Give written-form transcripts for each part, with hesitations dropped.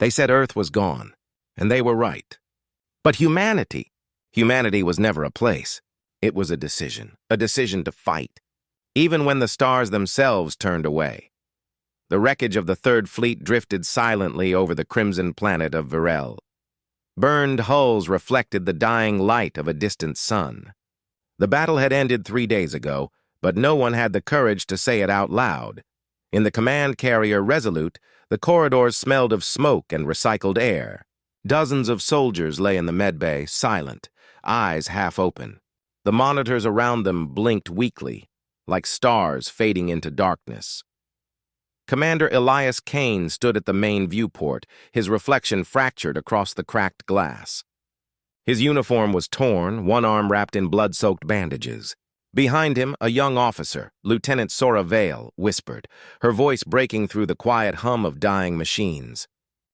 They said Earth was gone, and they were right. But humanity was never a place. It was a decision to fight, even when the stars themselves turned away. The wreckage of the Third Fleet drifted silently over the crimson planet of Virel. Burned hulls reflected the dying light of a distant sun. The battle had ended 3 days ago, but no one had the courage to say it out loud. In the command carrier Resolute, the corridors smelled of smoke and recycled air. Dozens of soldiers lay in the medbay, silent, eyes half open. The monitors around them blinked weakly, like stars fading into darkness. Commander Elias Kane stood at the main viewport, his reflection fractured across the cracked glass. His uniform was torn, one arm wrapped in blood-soaked bandages. Behind him, a young officer, Lieutenant Sora Vale, whispered, her voice breaking through the quiet hum of dying machines.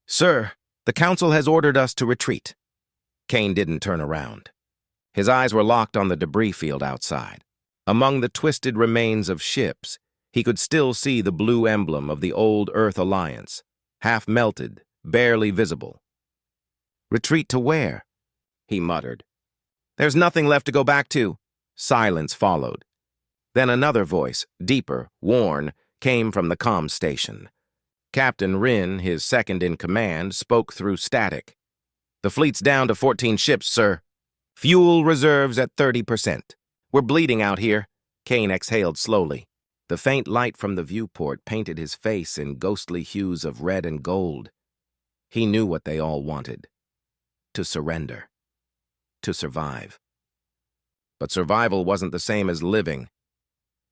"Sir, the Council has ordered us to retreat." Kane didn't turn around. His eyes were locked on the debris field outside. Among the twisted remains of ships, he could still see the blue emblem of the old Earth Alliance, half melted, barely visible. "Retreat to where?" he muttered. "There's nothing left to go back to." Silence followed. Then another voice, deeper, worn, came from the comm station. Captain Rin, his second-in-command, spoke through static. "The fleet's down to 14 ships, sir. Fuel reserves at 30%. We're bleeding out here." Kane exhaled slowly. The faint light from the viewport painted his face in ghostly hues of red and gold. He knew what they all wanted. To surrender. To survive. But survival wasn't the same as living.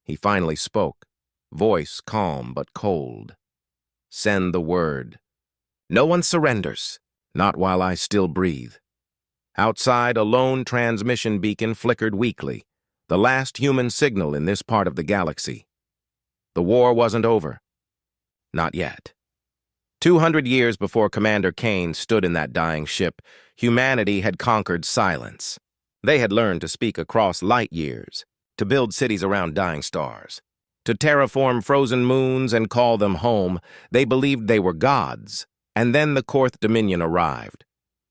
He finally spoke, voice calm but cold. "Send the word. No one surrenders, not while I still breathe." Outside, a lone transmission beacon flickered weakly, the last human signal in this part of the galaxy. The war wasn't over. Not yet. 200 years before Commander Kane stood in that dying ship, humanity had conquered silence. They had learned to speak across light years, to build cities around dying stars, to terraform frozen moons and call them home. They believed they were gods, and then the Korth Dominion arrived.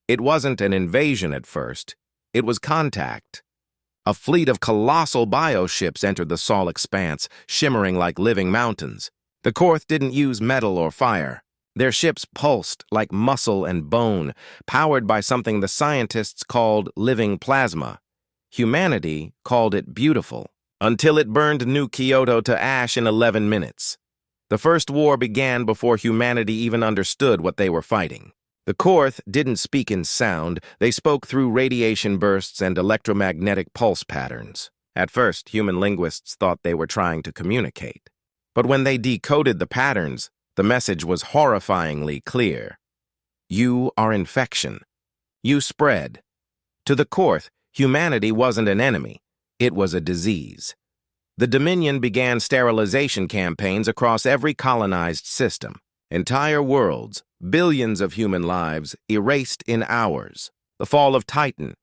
It wasn't an invasion at first. It was contact. A fleet of colossal bioships entered the Sol expanse, shimmering like living mountains. The Korth didn't use metal or fire. Their ships pulsed like muscle and bone, powered by something the scientists called living plasma. Humanity called it beautiful, until it burned New Kyoto to ash in 11 minutes. The First War began before humanity even understood what they were fighting. The Korth didn't speak in sound, they spoke through radiation bursts and electromagnetic pulse patterns. At first, human linguists thought they were trying to communicate. But when they decoded the patterns, the message was horrifyingly clear. You are infection. You spread. To the Korth, humanity wasn't an enemy. It was a disease. The Dominion began sterilization campaigns across every colonized system. Entire worlds, billions of human lives, erased in hours. The fall of Titan,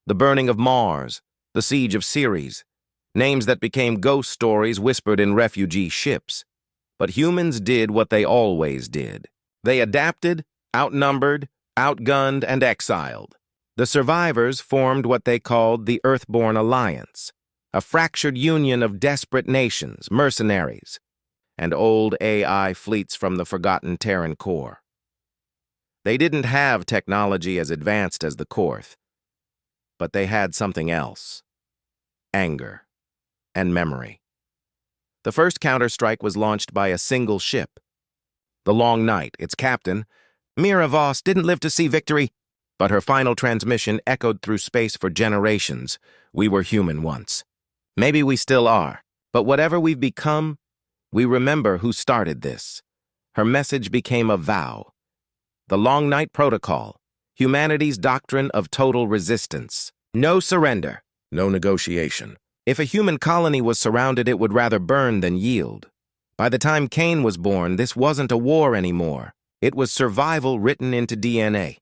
the burning of Mars, the siege of Ceres. Names that became ghost stories whispered in refugee ships. But humans did what they always did. They adapted, outnumbered, outgunned, and exiled. The survivors formed what they called the Earthborn Alliance, a fractured union of desperate nations, mercenaries, and old AI fleets from the forgotten Terran core. They didn't have technology as advanced as the Korth, but they had something else: anger and memory. The first counterstrike was launched by a single ship. The Long Night, its captain, Mira Voss, didn't live to see victory, but her final transmission echoed through space for generations. We were human once. Maybe we still are, but whatever we've become, we remember who started this. Her message became a vow. The Long Night Protocol, humanity's doctrine of total resistance. No surrender, no negotiation. If a human colony was surrounded, it would rather burn than yield. By the time Kane was born, this wasn't a war anymore. It was survival written into DNA.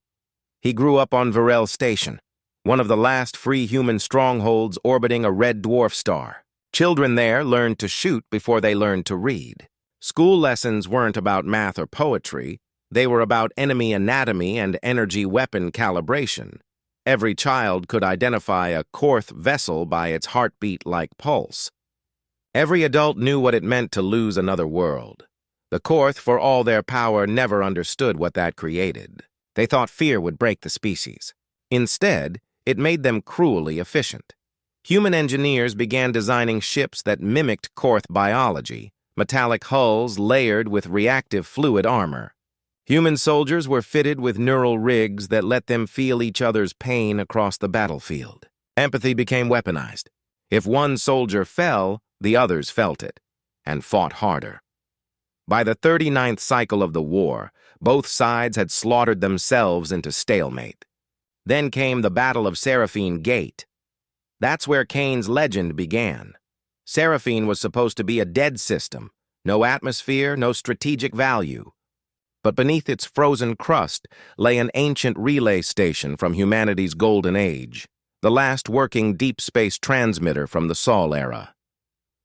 He grew up on Virel Station, one of the last free human strongholds orbiting a red dwarf star. Children there learned to shoot before they learned to read. School lessons weren't about math or poetry. They were about enemy anatomy and energy weapon calibration. Every child could identify a Korth vessel by its heartbeat-like pulse. Every adult knew what it meant to lose another world. The Korth, for all their power, never understood what that created. They thought fear would break the species. Instead, it made them cruelly efficient. Human engineers began designing ships that mimicked Korth biology, metallic hulls layered with reactive fluid armor. Human soldiers were fitted with neural rigs that let them feel each other's pain across the battlefield. Empathy became weaponized. If one soldier fell, the others felt it, and fought harder. By the 39th cycle of the war, both sides had slaughtered themselves into stalemate. Then came the Battle of Seraphine Gate. That's where Kane's legend began. Seraphine was supposed to be a dead system, no atmosphere, no strategic value. But beneath its frozen crust lay an ancient relay station from humanity's golden age, the last working deep space transmitter from the Sol era.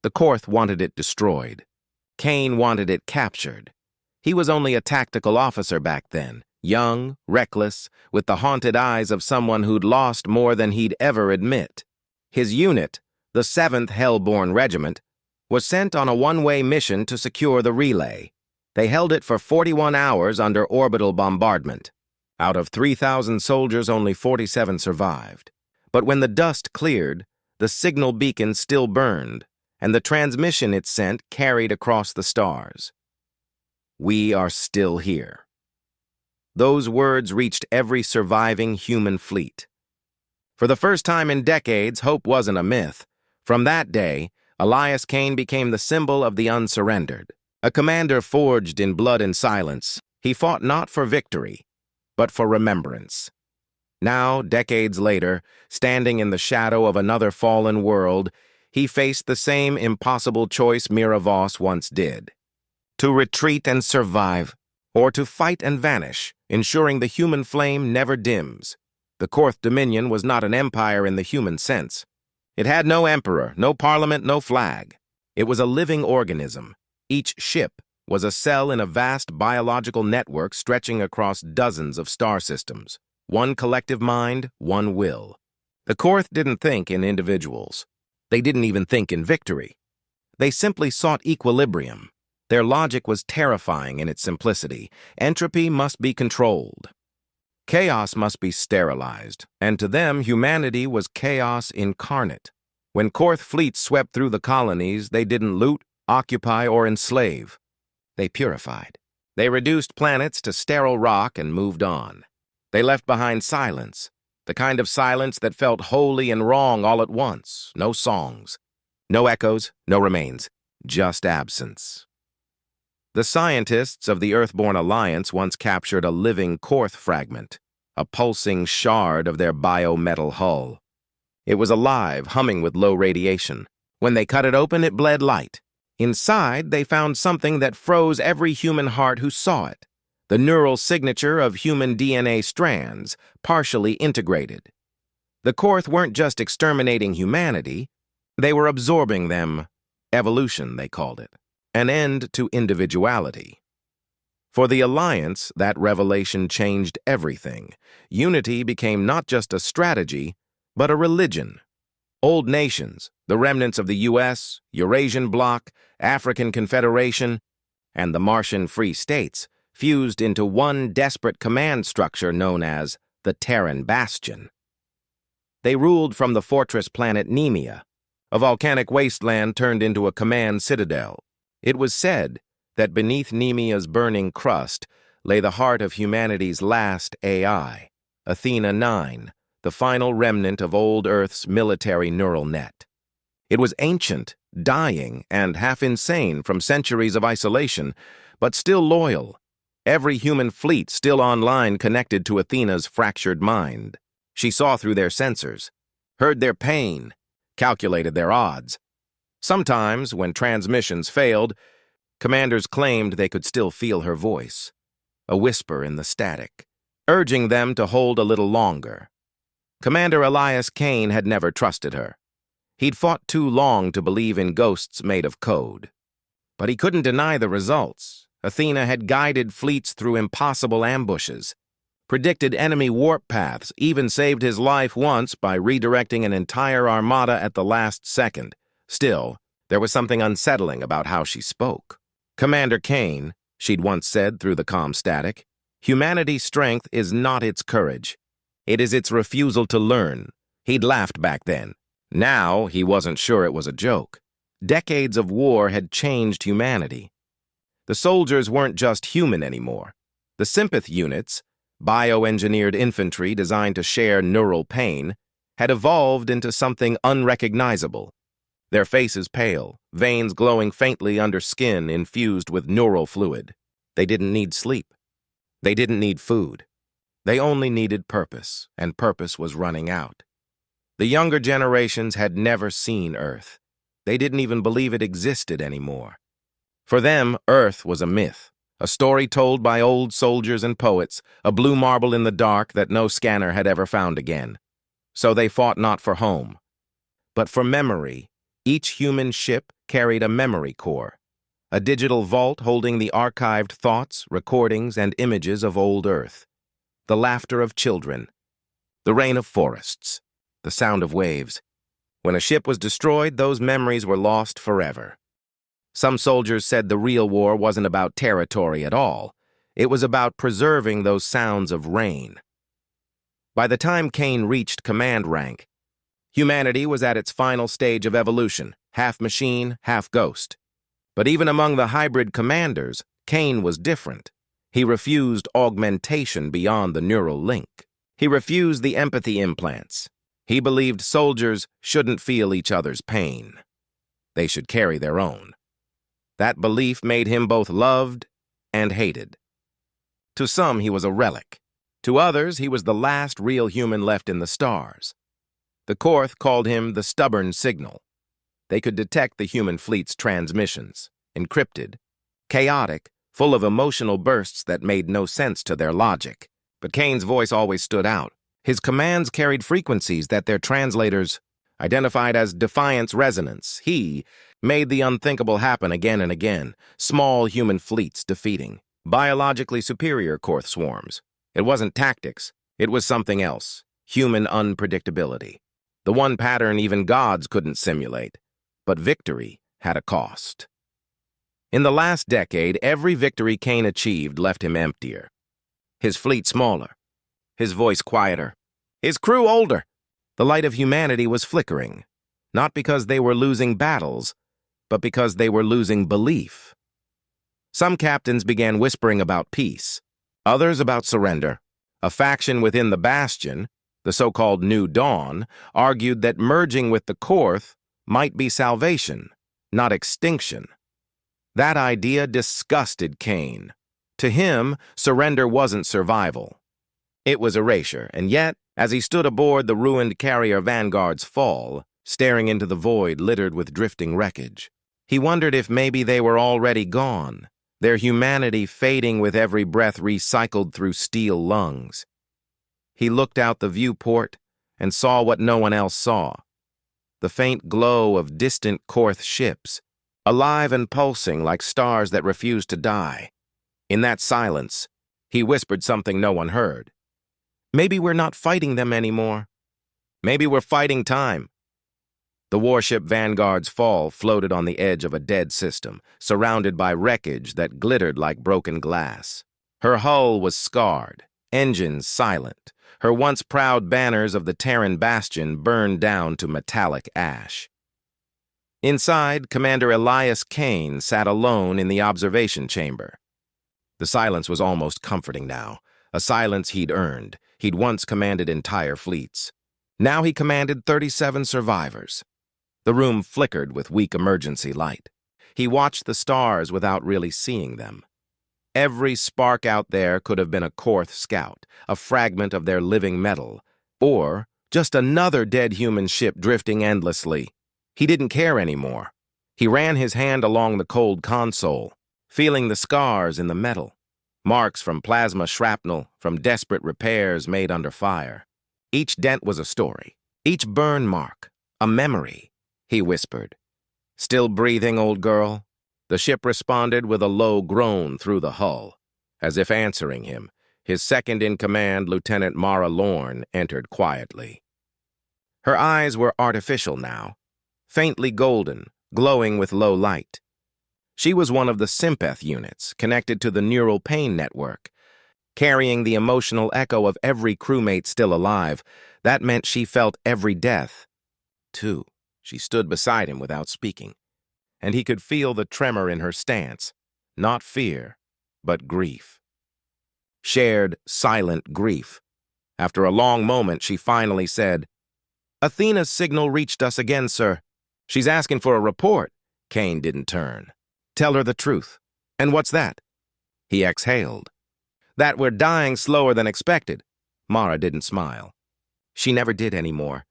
The Korth wanted it destroyed. Kane wanted it captured. He was only a tactical officer back then, young, reckless, with the haunted eyes of someone who'd lost more than he'd ever admit. His unit, the 7th Hellborn Regiment, was sent on a one-way mission to secure the relay. They held it for 41 hours under orbital bombardment. Out of 3,000 soldiers, only 47 survived. But when the dust cleared, the signal beacon still burned, and the transmission it sent carried across the stars. "We are still here." Those words reached every surviving human fleet. For the first time in decades, hope wasn't a myth. From that day, Elias Kane became the symbol of the unsurrendered. A commander forged in blood and silence, he fought not for victory, but for remembrance. Now, decades later, standing in the shadow of another fallen world, he faced the same impossible choice Miravoss once did: to retreat and survive, or to fight and vanish, ensuring the human flame never dims. The Korth Dominion was not an empire in the human sense. It had no emperor, no parliament, no flag. It was a living organism. Each ship was a cell in a vast biological network stretching across dozens of star systems. One collective mind, one will. The Korth didn't think in individuals. They didn't even think in victory. They simply sought equilibrium. Their logic was terrifying in its simplicity. Entropy must be controlled. Chaos must be sterilized, and to them, humanity was chaos incarnate. When Korth fleets swept through the colonies, they didn't loot, occupy, or enslave. They purified. They reduced planets to sterile rock and moved on. They left behind silence, the kind of silence that felt holy and wrong all at once. No songs, no echoes, no remains, just absence. The scientists of the Earthborn Alliance once captured a living Korth fragment, a pulsing shard of their biometal hull. It was alive, humming with low radiation. When they cut it open, it bled light. Inside, they found something that froze every human heart who saw it: the neural signature of human DNA strands, partially integrated. The Korth weren't just exterminating humanity, they were absorbing them. Evolution, they called it. An end to individuality. For the Alliance, that revelation changed everything. Unity became not just a strategy, but a religion. Old nations, the remnants of the U.S., Eurasian Bloc, African Confederation, and the Martian Free States, fused into one desperate command structure known as the Terran Bastion. They ruled from the fortress planet Nemea, a volcanic wasteland turned into a command citadel. It was said that beneath Nemea's burning crust lay the heart of humanity's last AI, Athena 9, the final remnant of old Earth's military neural net. It was ancient, dying, and half insane from centuries of isolation, but still loyal. Every human fleet still online connected to Athena's fractured mind. She saw through their sensors, heard their pain, calculated their odds. Sometimes, when transmissions failed, commanders claimed they could still feel her voice, a whisper in the static, urging them to hold a little longer. Commander Elias Kane had never trusted her. He'd fought too long to believe in ghosts made of code. But he couldn't deny the results. Athena had guided fleets through impossible ambushes, predicted enemy warp paths, even saved his life once by redirecting an entire armada at the last second. Still, there was something unsettling about how she spoke. "Commander Kane," she'd once said through the calm static, "humanity's strength is not its courage. It is its refusal to learn." He'd laughed back then. Now, he wasn't sure it was a joke. Decades of war had changed humanity. The soldiers weren't just human anymore. The sympath units, bioengineered infantry designed to share neural pain, had evolved into something unrecognizable. Their faces pale, veins glowing faintly under skin infused with neural fluid. They didn't need sleep. They didn't need food. They only needed purpose, and purpose was running out. The younger generations had never seen Earth. They didn't even believe it existed anymore. For them, Earth was a myth, a story told by old soldiers and poets, a blue marble in the dark that no scanner had ever found again. So they fought not for home, but for memory. Each human ship carried a memory core, a digital vault holding the archived thoughts, recordings, and images of old Earth. The laughter of children, the rain of forests, the sound of waves. When a ship was destroyed, those memories were lost forever. Some soldiers said the real war wasn't about territory at all. It was about preserving those sounds of rain. By the time Kane reached command rank, humanity was at its final stage of evolution, half machine, half ghost. But even among the hybrid commanders, Kane was different. He refused augmentation beyond the neural link. He refused the empathy implants. He believed soldiers shouldn't feel each other's pain. They should carry their own. That belief made him both loved and hated. To some, he was a relic. To others, he was the last real human left in the stars. The Korth called him the stubborn signal. They could detect the human fleet's transmissions, encrypted, chaotic, full of emotional bursts that made no sense to their logic. But Kane's voice always stood out. His commands carried frequencies that their translators identified as Defiance resonance. He made the unthinkable happen again and again, small human fleets defeating biologically superior Korth swarms. It wasn't tactics, it was something else, human unpredictability. The one pattern even gods couldn't simulate. But victory had a cost. In the last decade, every victory Kane achieved left him emptier. His fleet smaller, his voice quieter, his crew older. The light of humanity was flickering, not because they were losing battles, but because they were losing belief. Some captains began whispering about peace, others about surrender. A faction within the Bastion, the so-called New Dawn, argued that merging with the Korth might be salvation, not extinction. That idea disgusted Kane. To him, surrender wasn't survival. It was erasure, and yet, as he stood aboard the ruined carrier Vanguard's fall, staring into the void littered with drifting wreckage, he wondered if maybe they were already gone, their humanity fading with every breath recycled through steel lungs. He looked out the viewport and saw what no one else saw. The faint glow of distant Korth ships, alive and pulsing like stars that refused to die. In that silence, he whispered something no one heard. Maybe we're not fighting them anymore. Maybe we're fighting time. The warship Vanguard's fall floated on the edge of a dead system, surrounded by wreckage that glittered like broken glass. Her hull was scarred, engines silent. Her once proud banners of the Terran Bastion burned down to metallic ash. Inside, Commander Elias Kane sat alone in the observation chamber. The silence was almost comforting now, a silence he'd earned. He'd once commanded entire fleets. Now he commanded 37 survivors. The room flickered with weak emergency light. He watched the stars without really seeing them. Every spark out there could have been a Korth scout, a fragment of their living metal, or just another dead human ship drifting endlessly. He didn't care anymore. He ran his hand along the cold console, feeling the scars in the metal, marks from plasma shrapnel, from desperate repairs made under fire. Each dent was a story, each burn mark, a memory. He whispered, "Still breathing, old girl?" The ship responded with a low groan through the hull. As if answering him, his second-in-command, Lieutenant Mara Lorne, entered quietly. Her eyes were artificial now, faintly golden, glowing with low light. She was one of the sympath units connected to the neural pain network, carrying the emotional echo of every crewmate still alive. That meant she felt every death, too. She stood beside him without speaking, and he could feel the tremor in her stance, not fear, but grief. Shared, silent grief. After a long moment, she finally said, "Athena's signal reached us again, sir. She's asking for a report." Kane didn't turn. "Tell her the truth." "And what's that?" He exhaled. "That we're dying slower than expected." Mara didn't smile. She never did anymore.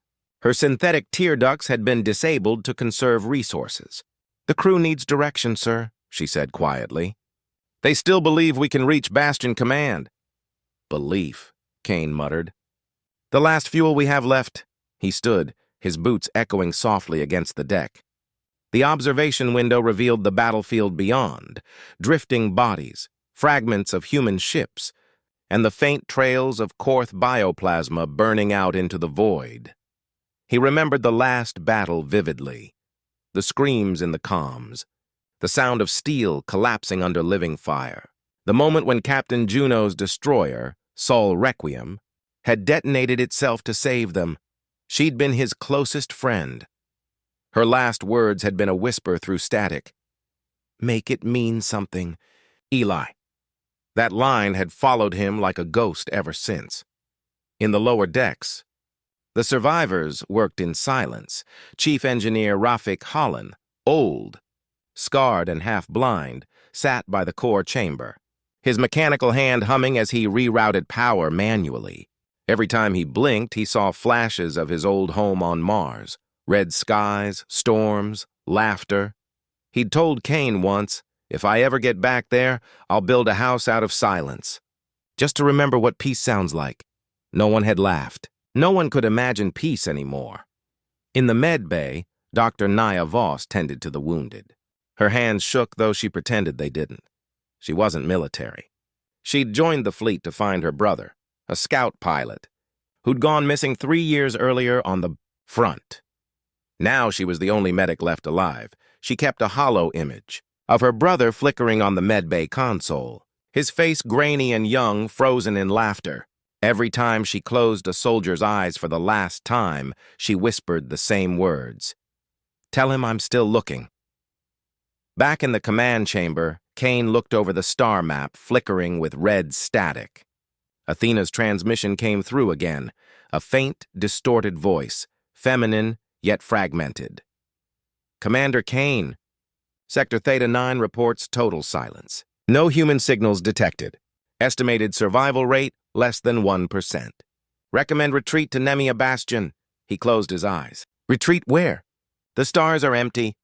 Her synthetic tear ducts had been disabled to conserve resources. "The crew needs direction, sir," she said quietly. "They still believe we can reach Bastion Command." "Belief," Kane muttered. "The last fuel we have left." He stood, his boots echoing softly against the deck. The observation window revealed the battlefield beyond, drifting bodies, fragments of human ships, and the faint trails of Korth bioplasma burning out into the void. He remembered the last battle vividly, the screams in the comms, the sound of steel collapsing under living fire, the moment when Captain Juno's destroyer, Sol Requiem, had detonated itself to save them. She'd been his closest friend. Her last words had been a whisper through static. "Make it mean something, Eli." That line had followed him like a ghost ever since. In the lower decks, the survivors worked in silence. Chief Engineer Rafik Holland, old, scarred and half-blind, sat by the core chamber, his mechanical hand humming as he rerouted power manually. Every time he blinked, he saw flashes of his old home on Mars. Red skies, storms, laughter. He'd told Kane once, "If I ever get back there, I'll build a house out of silence." Just to remember what peace sounds like. No one had laughed. No one could imagine peace anymore. In the med bay, Dr. Naya Voss tended to the wounded. Her hands shook, though she pretended they didn't. She wasn't military. She'd joined the fleet to find her brother, a scout pilot, who'd gone missing 3 years earlier on the front. Now she was the only medic left alive. She kept a hollow image of her brother flickering on the medbay console, his face grainy and young, frozen in laughter. Every time she closed a soldier's eyes for the last time, she whispered the same words. "Tell him I'm still looking." Back in the command chamber, Kane looked over the star map, flickering with red static. Athena's transmission came through again, a faint, distorted voice, feminine yet fragmented. "Commander Kane, Sector Theta 9 reports total silence. No human signals detected. Estimated survival rate less than 1%. Recommend retreat to Nemia Bastion." He closed his eyes. "Retreat where?" "The stars are empty."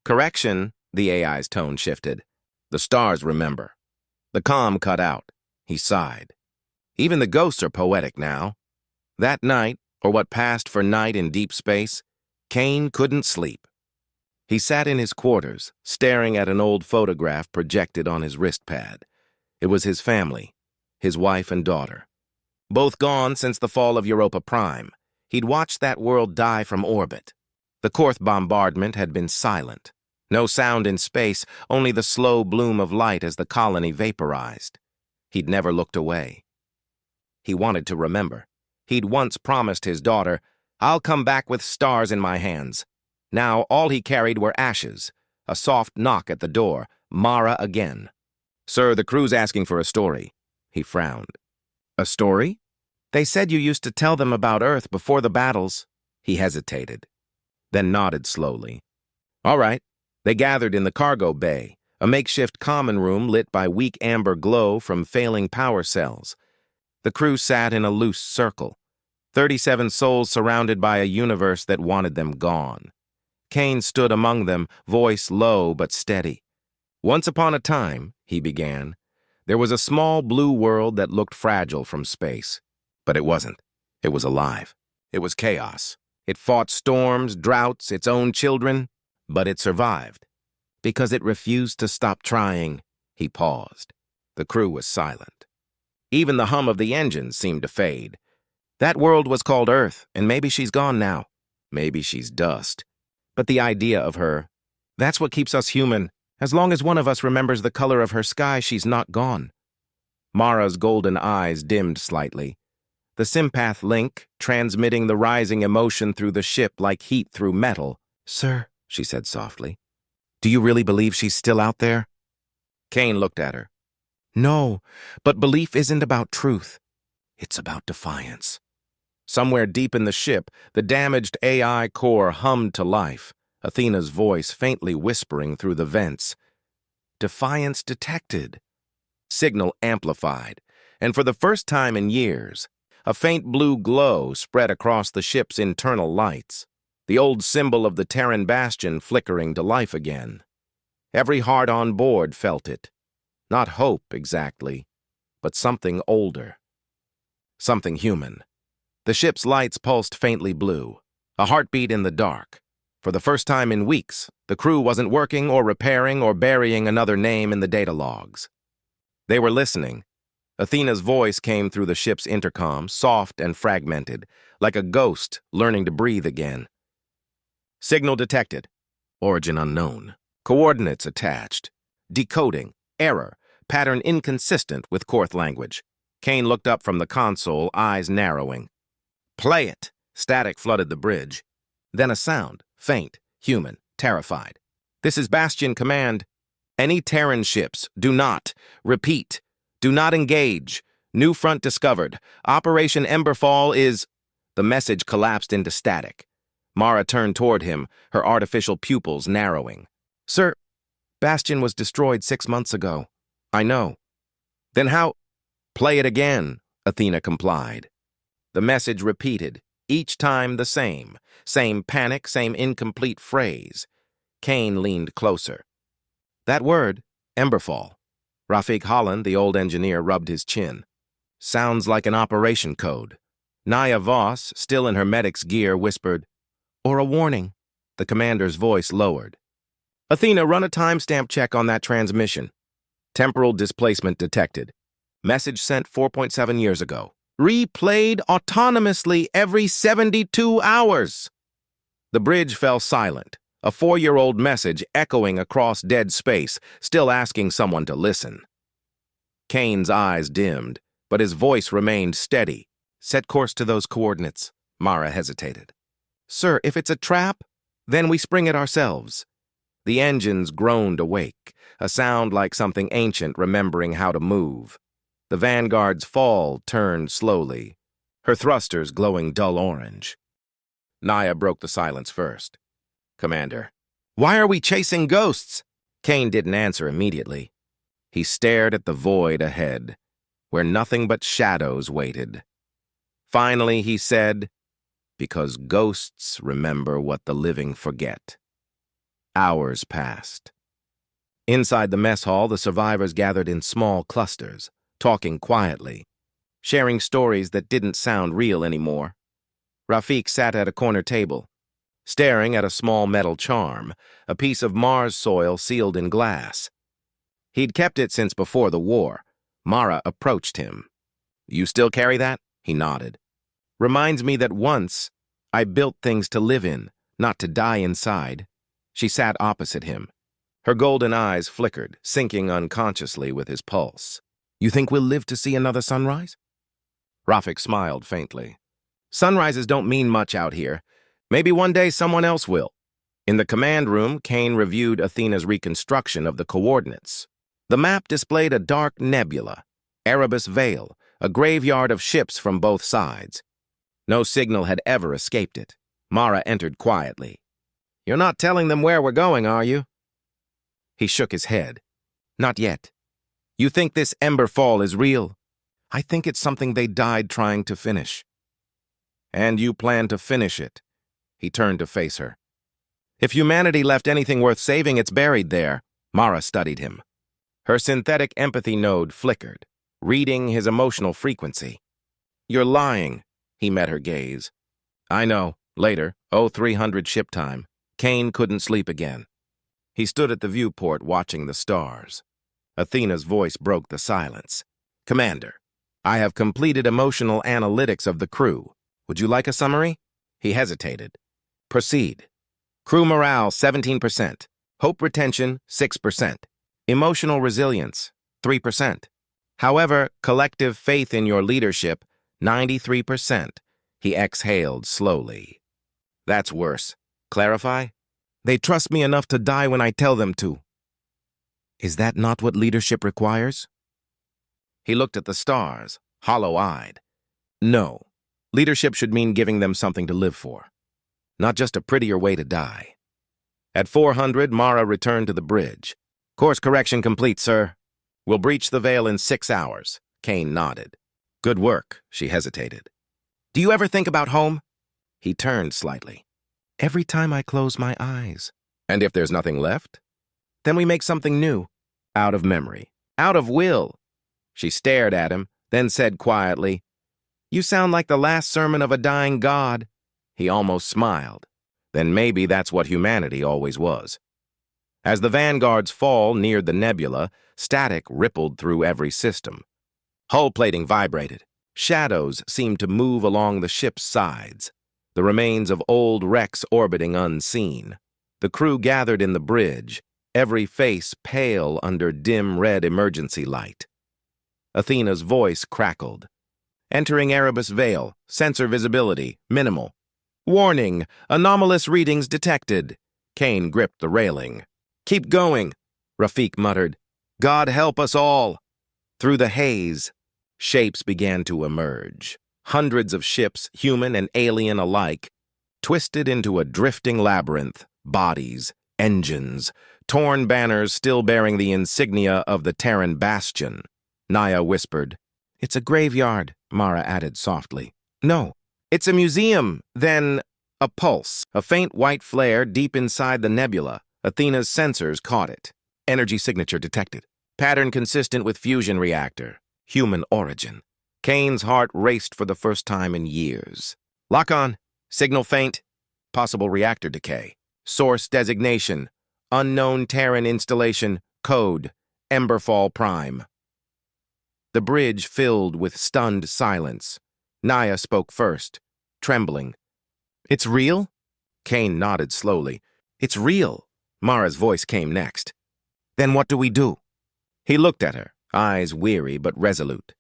"Correction," the AI's tone shifted. "The stars remember." The comm cut out. He sighed. Even the ghosts are poetic now. That night, or what passed for night in deep space, Kane couldn't sleep. He sat in his quarters, staring at an old photograph projected on his wrist pad. It was his family, his wife and daughter. Both gone since the fall of Europa Prime. He'd watched that world die from orbit. The Korth bombardment had been silent. No sound in space, only the slow bloom of light as the colony vaporized. He'd never looked away. He wanted to remember. He'd once promised his daughter, "I'll come back with stars in my hands." Now all he carried were ashes. A soft knock at the door. Mara again. "Sir, the crew's asking for a story." He frowned. "A story?" "They said you used to tell them about Earth before the battles." He hesitated, then nodded slowly. "All right." They gathered in the cargo bay, a makeshift common room lit by weak amber glow from failing power cells. The crew sat in a loose circle, 37 souls surrounded by a universe that wanted them gone. Kane stood among them, voice low but steady. "Once upon a time," he began, "there was a small blue world that looked fragile from space. But it wasn't. It was alive. It was chaos. It fought storms, droughts, its own children, but it survived. Because it refused to stop trying. He paused. The crew was silent. Even the hum of the engines seemed to fade. That world was called Earth, and maybe she's gone now. Maybe she's dust. But the idea of her, that's what keeps us human. As long as one of us remembers the color of her sky, she's not gone. Mara's golden eyes dimmed slightly. The sympath link, transmitting the rising emotion through the ship like heat through metal. "Sir," she said softly, "do you really believe she's still out there?" Kane looked at her. "No, but belief isn't about truth. It's about defiance." Somewhere deep in the ship, the damaged AI core hummed to life, Athena's voice faintly whispering through the vents. "Defiance detected." Signal amplified, and for the first time in years, a faint blue glow spread across the ship's internal lights, the old symbol of the Terran bastion flickering to life again. Every heart on board felt it. Not hope, exactly, but something older. Something human. The ship's lights pulsed faintly blue, a heartbeat in the dark. For the first time in weeks, the crew wasn't working or repairing or burying another name in the data logs. They were listening. Athena's voice came through the ship's intercom, soft and fragmented, like a ghost learning to breathe again. "Signal detected. Origin unknown. Coordinates attached. Decoding. Error. Pattern inconsistent with Korth language." Kane looked up from the console, eyes narrowing. "Play it." Static flooded the bridge. Then a sound, faint, human, terrified. "This is Bastion Command. Any Terran ships, do not, repeat, do not engage. New front discovered. Operation Emberfall is—" The message collapsed into static. Mara turned toward him, her artificial pupils narrowing. "Sir, Bastion was destroyed 6 months ago." "I know." "Then how—" "Play it again," Athena complied. The message repeated, each time the same panic, same incomplete phrase. Kane leaned closer. "That word, Emberfall." Rafik Holland, the old engineer, rubbed his chin. "Sounds like an operation code." Naya Voss, still in her medic's gear, whispered, "Or a warning." The commander's voice lowered. "Athena, run a timestamp check on that transmission." "Temporal displacement detected. Message sent 4.7 years ago. Replayed autonomously every 72 hours." The bridge fell silent, a 4-year-old message echoing across dead space, still asking someone to listen. Kane's eyes dimmed, but his voice remained steady. "Set course to those coordinates." Mara hesitated. "Sir, if it's a trap, then we spring it ourselves." The engines groaned awake, a sound like something ancient remembering how to move. The Vanguard's fall turned slowly, her thrusters glowing dull orange. Naya broke the silence first. "Commander, why are we chasing ghosts?" Kane didn't answer immediately. He stared at the void ahead, where nothing but shadows waited. Finally, he said, "Because ghosts remember what the living forget." Hours passed. Inside the mess hall, the survivors gathered in small clusters, talking quietly, sharing stories that didn't sound real anymore. Rafik sat at a corner table, staring at a small metal charm, a piece of Mars soil sealed in glass. He'd kept it since before the war. Mara approached him. "You still carry that?" He nodded. "Reminds me that once I built things to live in, not to die inside." She sat opposite him. Her golden eyes flickered, syncing unconsciously with his pulse. "You think we'll live to see another sunrise?" Rafik smiled faintly. "Sunrises don't mean much out here. Maybe one day someone else will." In the command room, Kane reviewed Athena's reconstruction of the coordinates. The map displayed a dark nebula, Erebus Vale, a graveyard of ships from both sides. No signal had ever escaped it. Mara entered quietly. "You're not telling them where we're going, are you?" He shook his head. "Not yet. You think this Emberfall is real? I think it's something they died trying to finish." "And you plan to finish it?" He turned to face her. "If humanity left anything worth saving, it's buried there." Mara studied him. Her synthetic empathy node flickered, reading his emotional frequency. "You're lying." He met her gaze. "I know. Later, 0300 ship time." Kane couldn't sleep again. He stood at the viewport watching the stars. Athena's voice broke the silence. "Commander, I have completed emotional analytics of the crew. Would you like a summary?" He hesitated. "Proceed. Crew morale, 17%. Hope retention, 6%. Emotional resilience, 3%. However, collective faith in your leadership, 93%. He exhaled slowly. "That's worse. Clarify?" "They trust me enough to die when I tell them to." "Is that not what leadership requires?" He looked at the stars, hollow-eyed. "No. Leadership should mean giving them something to live for, not just a prettier way to die." At 400, Mara returned to the bridge. "Course correction complete, sir. We'll breach the veil in 6 hours." Kane nodded. "Good work." She hesitated. "Do you ever think about home?" He turned slightly. "Every time I close my eyes." "And if there's nothing left?" "Then we make something new." "Out of memory. Out of will." She stared at him, then said quietly, "You sound like the last sermon of a dying god." He almost smiled. Then maybe that's what humanity always was. As the Vanguard's fall neared the nebula, static rippled through every system. Hull plating vibrated. Shadows seemed to move along the ship's sides, the remains of old wrecks orbiting unseen. The crew gathered in the bridge, every face pale under dim red emergency light. Athena's voice crackled. "Entering Erebus Veil. Sensor visibility. Minimal. Warning. Anomalous readings detected." Kane gripped the railing. "Keep going," Rafik muttered. "God help us all." Through the haze, shapes began to emerge. Hundreds of ships, human and alien alike, twisted into a drifting labyrinth. Bodies, engines, torn banners still bearing the insignia of the Terran Bastion. Naya whispered. "It's a graveyard," Mara added softly. "No, it's a museum." Then a pulse, a faint white flare deep inside the nebula. Athena's sensors caught it. Energy signature detected. Pattern consistent with fusion reactor. Human origin. Kane's heart raced for the first time in years. "Lock on. Signal faint. Possible reactor decay. Source designation. Unknown Terran installation. Code. Emberfall Prime." The bridge filled with stunned silence. Naya spoke first, trembling. "It's real?" Kane nodded slowly. "It's real." Mara's voice came next. "Then what do we do?" He looked at her, eyes weary but resolute.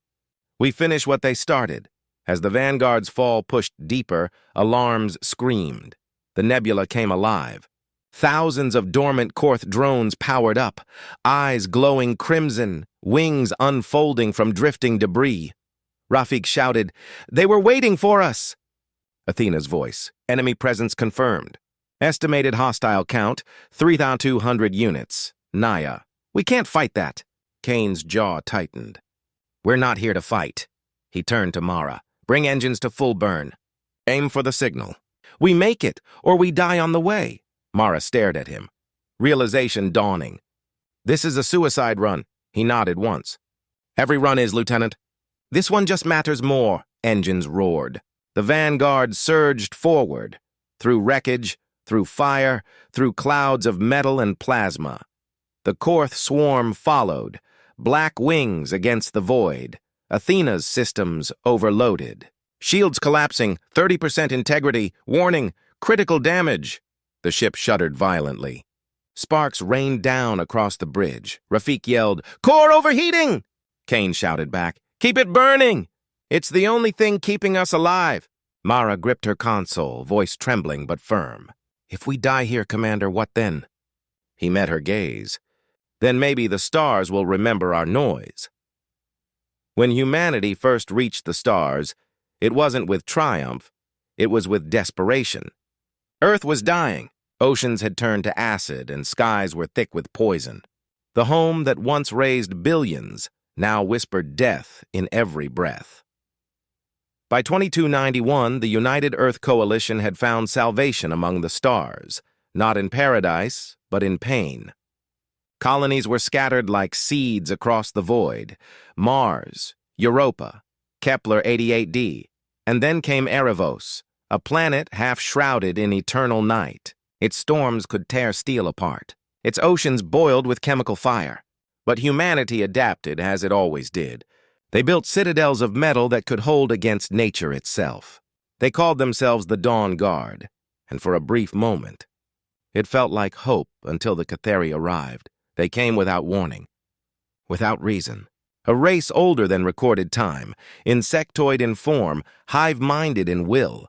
"We finish what they started." As the Vanguard's fall pushed deeper, alarms screamed. The nebula came alive. Thousands of dormant Korth drones powered up, eyes glowing crimson, wings unfolding from drifting debris. Rafik shouted, "They were waiting for us!" Athena's voice, enemy presence confirmed. Estimated hostile count, 3,200 units. Naya, "We can't fight that." Kane's jaw tightened. "We're not here to fight." He turned to Mara. "Bring engines to full burn. Aim for the signal. We make it, or we die on the way." Mara stared at him. Realization dawning. "This is a suicide run." He nodded once. "Every run is, Lieutenant." "This one just matters more," engines roared. The Vanguard surged forward, through wreckage, through fire, through clouds of metal and plasma. The Korth swarm followed, black wings against the void. Athena's systems overloaded. "Shields collapsing, 30% integrity, warning, critical damage." The ship shuddered violently. Sparks rained down across the bridge. Rafik yelled, "Core overheating!" Kane shouted back, "Keep it burning! It's the only thing keeping us alive." Mara gripped her console, voice trembling but firm. "If we die here, Commander, what then?" He met her gaze. "Then maybe the stars will remember our noise." When humanity first reached the stars, it wasn't with triumph, it was with desperation. Earth was dying. Oceans had turned to acid and skies were thick with poison. The home that once raised billions now whispered death in every breath. By 2291, the United Earth Coalition had found salvation among the stars, not in paradise, but in pain. Colonies were scattered like seeds across the void. Mars, Europa, Kepler 88d, and then came Erebos, a planet half shrouded in eternal night. Its storms could tear steel apart. Its oceans boiled with chemical fire. But humanity adapted as it always did. They built citadels of metal that could hold against nature itself. They called themselves the Dawn Guard, and for a brief moment, it felt like hope until the Cathari arrived. They came without warning, without reason. A race older than recorded time, insectoid in form, hive-minded in will.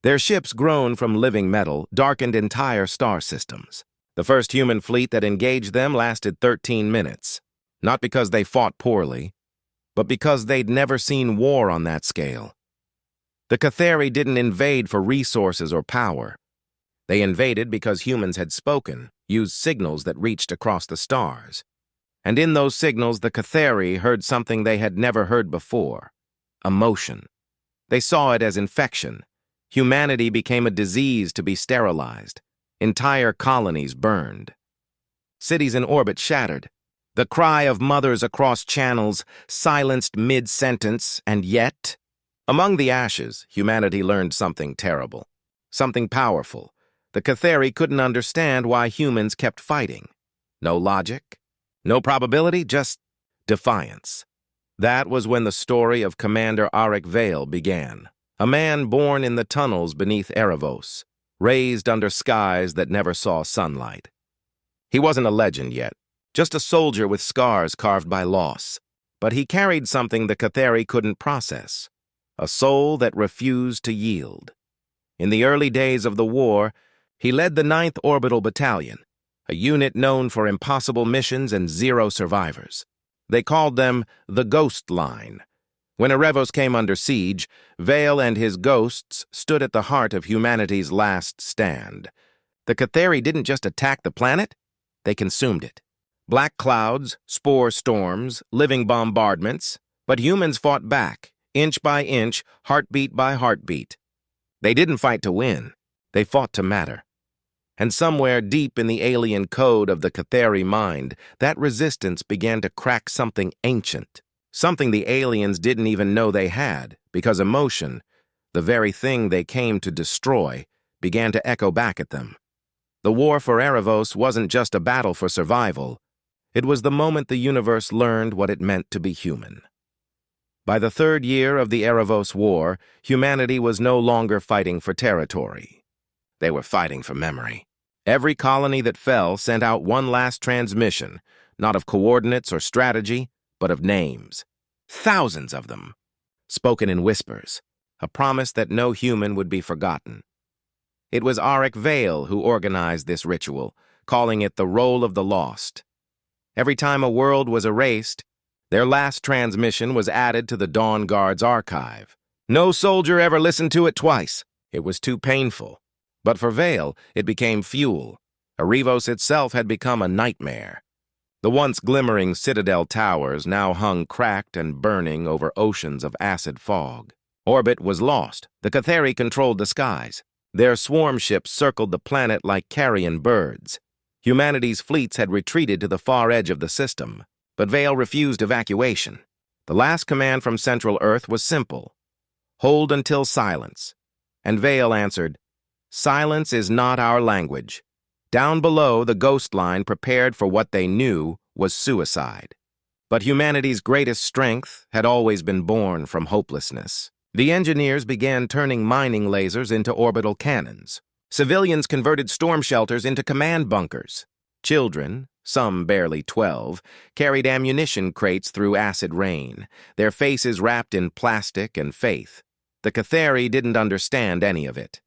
Their ships, grown from living metal, darkened entire star systems. The first human fleet that engaged them lasted 13 minutes. Not because they fought poorly, but because they'd never seen war on that scale. The Cathari didn't invade for resources or power. They invaded because humans had spoken, used signals that reached across the stars. And in those signals, the Cathari heard something they had never heard before: emotion. They saw it as infection. Humanity became a disease to be sterilized. Entire colonies burned. Cities in orbit shattered. The cry of mothers across channels silenced mid-sentence, and yet, among the ashes, humanity learned something terrible, something powerful. The Cathari couldn't understand why humans kept fighting. No logic, no probability, just defiance. That was when the story of Commander Arik Vale began. A man born in the tunnels beneath Erebos, raised under skies that never saw sunlight. He wasn't a legend yet, just a soldier with scars carved by loss. But he carried something the Cathari couldn't process, a soul that refused to yield. In the early days of the war, he led the 9th Orbital Battalion, a unit known for impossible missions and zero survivors. They called them the Ghost Line. When Erebos came under siege, Vale and his ghosts stood at the heart of humanity's last stand. The Cathari didn't just attack the planet, they consumed it. Black clouds, spore storms, living bombardments, but humans fought back, inch by inch, heartbeat by heartbeat. They didn't fight to win, they fought to matter. And somewhere deep in the alien code of the Cathari mind, that resistance began to crack something ancient, something the aliens didn't even know they had, because emotion, the very thing they came to destroy, began to echo back at them. The war for Erebos wasn't just a battle for survival. It was the moment the universe learned what it meant to be human. By the 3rd year of the Erebos War, humanity was no longer fighting for territory. They were fighting for memory. Every colony that fell sent out one last transmission, not of coordinates or strategy, but of names. Thousands of them, spoken in whispers, a promise that no human would be forgotten. It was Arik Vale who organized this ritual, calling it the Roll of the Lost. Every time a world was erased, their last transmission was added to the Dawn Guard's archive. No soldier ever listened to it twice. It was too painful. But for Vale, it became fuel. Erebos itself had become a nightmare. The once glimmering citadel towers now hung cracked and burning over oceans of acid fog. Orbit was lost. The Cathari controlled the skies. Their swarm ships circled the planet like carrion birds. Humanity's fleets had retreated to the far edge of the system, but Vale refused evacuation. The last command from Central Earth was simple: hold until silence. And Vale answered, silence is not our language. Down below, the Ghost Line prepared for what they knew was suicide. But humanity's greatest strength had always been born from hopelessness. The engineers began turning mining lasers into orbital cannons. Civilians converted storm shelters into command bunkers. Children, some barely 12, carried ammunition crates through acid rain, their faces wrapped in plastic and faith. The Cathari didn't understand any of it.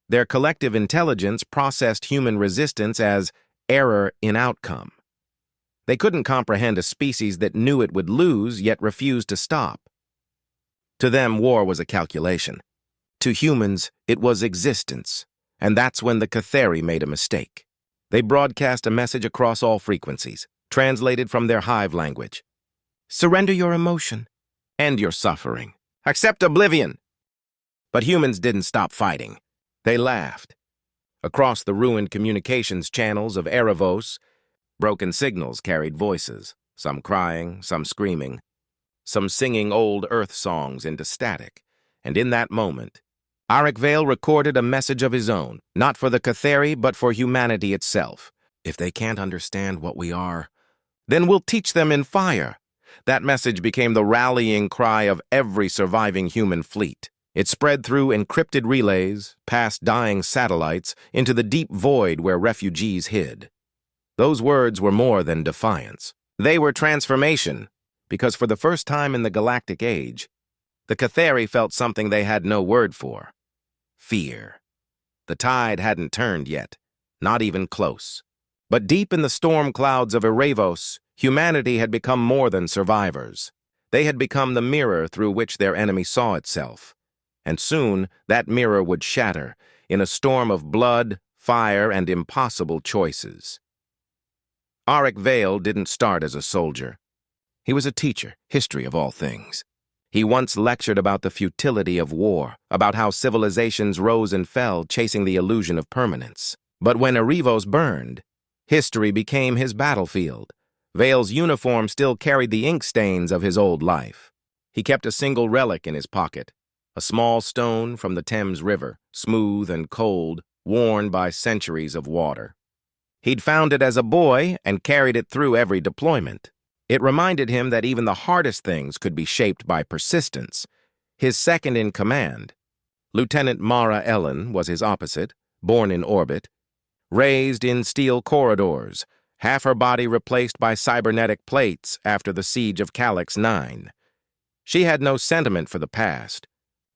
Their collective intelligence processed human resistance as error in outcome. They couldn't comprehend a species that knew it would lose yet refused to stop. To them, war was a calculation. To humans, it was existence. And that's when the Cathari made a mistake. They broadcast a message across all frequencies, translated from their hive language. Surrender your emotion. End your suffering. Accept oblivion. But humans didn't stop fighting. They laughed. Across the ruined communications channels of Erebos, broken signals carried voices, some crying, some screaming, some singing old Earth songs into static. And in that moment, Arik Vale recorded a message of his own, not for the Cathari, but for humanity itself. If they can't understand what we are, then we'll teach them in fire. That message became the rallying cry of every surviving human fleet. It spread through encrypted relays, past dying satellites, into the deep void where refugees hid. Those words were more than defiance. They were transformation, because for the first time in the galactic age, the Cathari felt something they had no word for: fear. The tide hadn't turned yet, not even close. But deep in the storm clouds of Erebos, humanity had become more than survivors. They had become the mirror through which their enemy saw itself. And soon, that mirror would shatter in a storm of blood, fire, and impossible choices. Arik Vale didn't start as a soldier. He was a teacher, history of all things. He once lectured about the futility of war, about how civilizations rose and fell chasing the illusion of permanence. But when Erebos burned, history became his battlefield. Vale's uniform still carried the ink stains of his old life. He kept a single relic in his pocket, a small stone from the Thames River, smooth and cold, worn by centuries of water. He'd found it as a boy and carried it through every deployment. It reminded him that even the hardest things could be shaped by persistence. His second-in-command, Lieutenant Mara Ellen, was his opposite, born in orbit, raised in steel corridors, half her body replaced by cybernetic plates after the siege of Calyx 9. She had no sentiment for the past.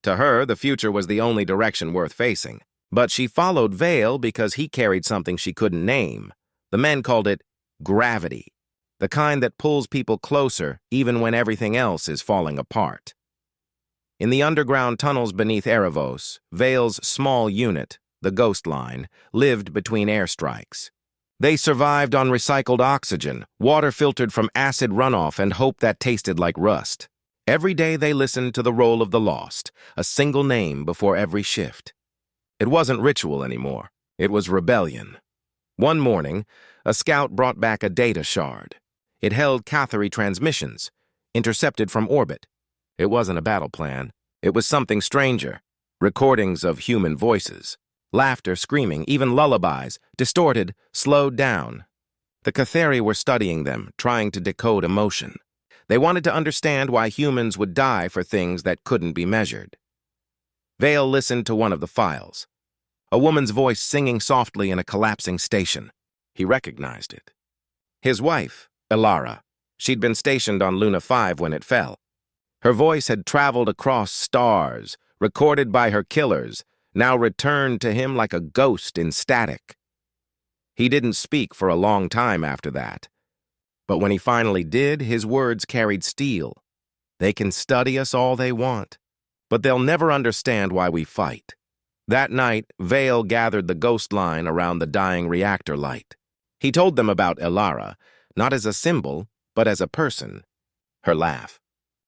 To her, the future was the only direction worth facing. But she followed Vale because he carried something she couldn't name. The men called it gravity, the kind that pulls people closer even when everything else is falling apart. In the underground tunnels beneath Erebos, Vale's small unit, the Ghost Line, lived between airstrikes. They survived on recycled oxygen, water filtered from acid runoff, and hope that tasted like rust. Every day they listened to the roll of the lost, a single name before every shift. It wasn't ritual anymore. It was rebellion. One morning, a scout brought back a data shard. It held Cathari transmissions, intercepted from orbit. It wasn't a battle plan. It was something stranger. Recordings of human voices. Laughter, screaming, even lullabies, distorted, slowed down. The Cathari were studying them, trying to decode emotion. They wanted to understand why humans would die for things that couldn't be measured. Vale listened to one of the files. A woman's voice singing softly in a collapsing station. He recognized it. His wife, Elara. She'd been stationed on Luna 5 when it fell. Her voice had traveled across stars, recorded by her killers, now returned to him like a ghost in static. He didn't speak for a long time after that. But when he finally did, his words carried steel. They can study us all they want, but they'll never understand why we fight. That night, Vale gathered the Ghost Line around the dying reactor light. He told them about Elara, not as a symbol, but as a person. Her laugh,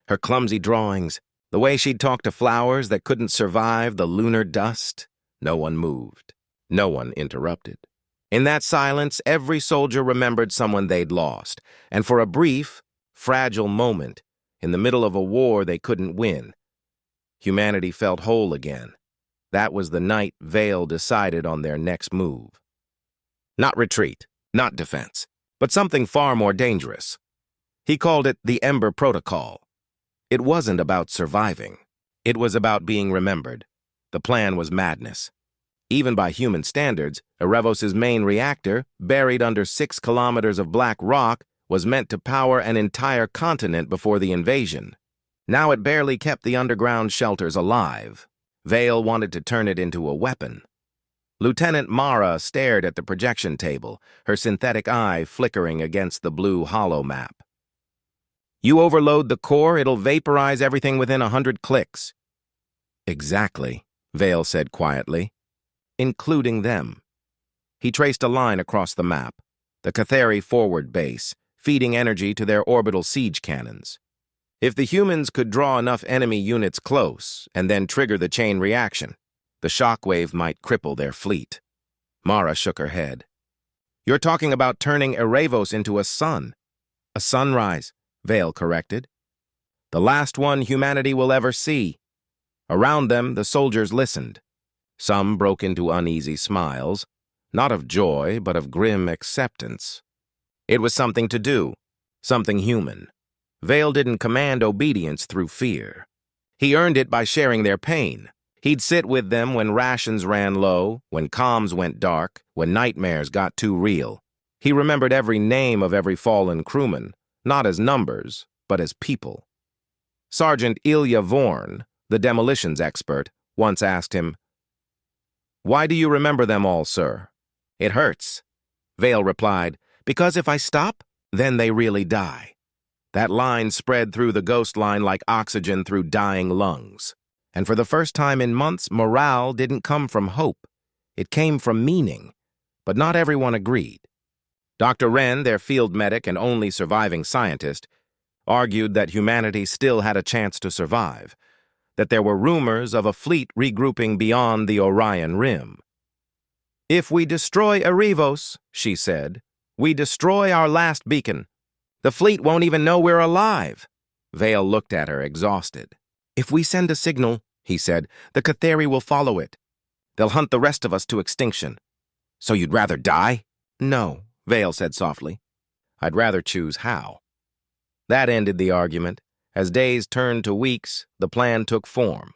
her clumsy drawings, the way she'd talk to flowers that couldn't survive the lunar dust. No one moved. No one interrupted. In that silence, every soldier remembered someone they'd lost, and for a brief, fragile moment, in the middle of a war they couldn't win, humanity felt whole again. That was the night Vale decided on their next move. Not retreat, not defense, but something far more dangerous. He called it the Ember Protocol. It wasn't about surviving. It was about being remembered. The plan was madness. Even by human standards, Erebos' main reactor, buried under 6 kilometers of black rock, was meant to power an entire continent before the invasion. Now it barely kept the underground shelters alive. Vale wanted to turn it into a weapon. Lieutenant Mara stared at the projection table, her synthetic eye flickering against the blue hollow map. You overload the core, it'll vaporize everything within 100 clicks. Exactly, Vale said quietly. Including them. He traced a line across the map, the Cathari forward base, feeding energy to their orbital siege cannons. If the humans could draw enough enemy units close and then trigger the chain reaction, the shockwave might cripple their fleet. Mara shook her head. You're talking about turning Erebos into a sun. A sunrise, Vale corrected. The last one humanity will ever see. Around them, the soldiers listened. Some broke into uneasy smiles. not of joy, but of grim acceptance. It was something to do, something human. Vale didn't command obedience through fear. He earned it by sharing their pain. He'd sit with them when rations ran low, when comms went dark, when nightmares got too real. He remembered every name of every fallen crewman, not as numbers, but as people. Sergeant Elias Ward, the demolitions expert, once asked him, "Why do you remember them all, sir?" "It hurts," Vale replied, "because if I stop, then they really die." That line spread through the ghost line like oxygen through dying lungs. And for the first time in months, morale didn't come from hope. It came from meaning. But not everyone agreed. Dr. Wren, their field medic and only surviving scientist, argued that humanity still had a chance to survive, that there were rumors of a fleet regrouping beyond the Orion Rim. "If we destroy Erebos," she said, "we destroy our last beacon. The fleet won't even know we're alive." Vale looked at her, exhausted. "If we send a signal," he said, "the Cathari will follow it. They'll hunt the rest of us to extinction." "So you'd rather die?" "No," Vale said softly. "I'd rather choose how." That ended the argument. As days turned to weeks, the plan took form.